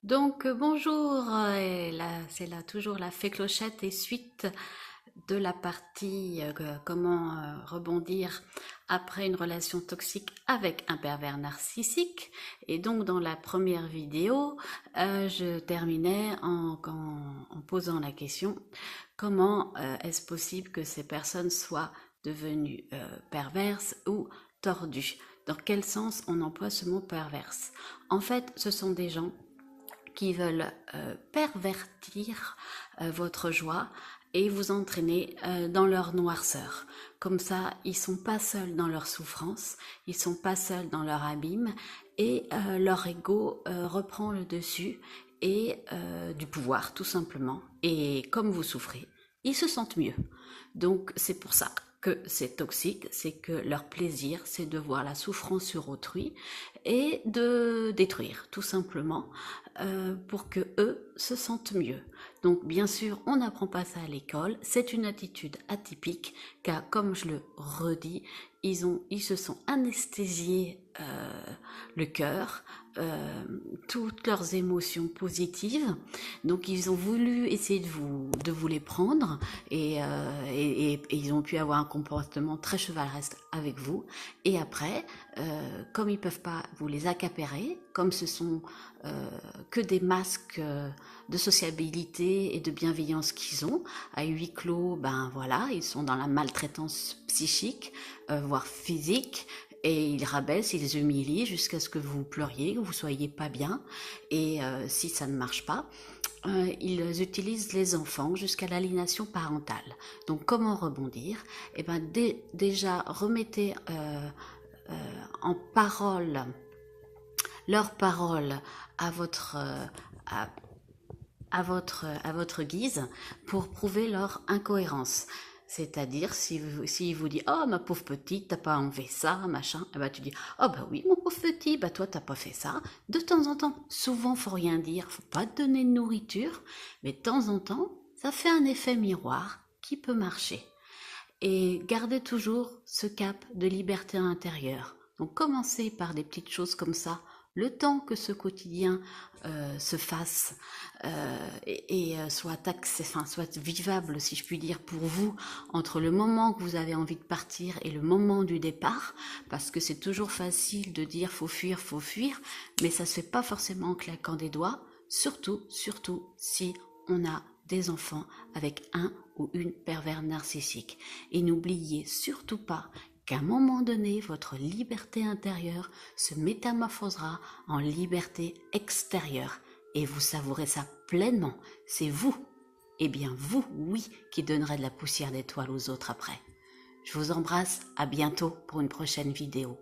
Bonjour, et là c'est là toujours la fée Clochette et suite de la partie comment rebondir après une relation toxique avec un pervers narcissique. Et donc dans la première vidéo, je terminais en posant la question comment est-ce possible que ces personnes soient devenues perverses ou tordues. Dans quel sens on emploie ce mot perverse? En fait, ce sont des gens qui veulent pervertir votre joie et vous entraîner dans leur noirceur. Comme ça, ils sont pas seuls dans leur souffrance, ils sont pas seuls dans leur abîme et leur ego reprend le dessus et du pouvoir tout simplement. Et comme vous souffrez, ils se sentent mieux. Donc c'est pour ça que c'est toxique, c'est que leur plaisir, c'est de voir la souffrance sur autrui et de détruire, tout simplement, pour que eux se sentent mieux. Donc bien sûr, on n'apprend pas ça à l'école, c'est une attitude atypique, car comme je le redis, ils se sont anesthésiés le cœur, toutes leurs émotions positives. Donc ils ont voulu essayer de vous les prendre et ils ont pu avoir un comportement très chevaleresque avec vous. Et après, comme ils peuvent pas vous les accapérer, comme ce sont que des masques de sociabilité et de bienveillance qu'ils ont, à huis clos, ben voilà, ils sont dans la maltraitance psychique, voire physique, et ils rabaissent, ils humilient jusqu'à ce que vous pleuriez, que vous soyez pas bien. Et si ça ne marche pas, ils utilisent les enfants jusqu'à l'aliénation parentale. Donc comment rebondir? Eh ben déjà remettez en parole leurs paroles à votre à, à votre guise pour prouver leur incohérence. C'est-à-dire, si vous dit oh, ma pauvre petite, t'as pas enlevé ça, machin, et bah tu dis oh, bah oui, mon pauvre petit, bah toi, t'as pas fait ça. De temps en temps, souvent, faut rien dire, faut pas te donner de nourriture, mais de temps en temps, ça fait un effet miroir qui peut marcher. Et gardez toujours ce cap de liberté intérieure. Donc, commencez par des petites choses comme ça, le temps que ce quotidien se fasse soit accès, enfin, soit vivable, si je puis dire, pour vous, entre le moment que vous avez envie de partir et le moment du départ, parce que c'est toujours facile de dire faut fuir, mais ça se fait pas forcément en claquant des doigts, surtout si on a des enfants avec un ou une pervers narcissique. Et n'oubliez surtout pas qu'à un moment donné, votre liberté intérieure se métamorphosera en liberté extérieure. Et vous savourez ça pleinement. C'est vous, et bien vous, oui, qui donnerez de la poussière d'étoiles aux autres après. Je vous embrasse, à bientôt pour une prochaine vidéo.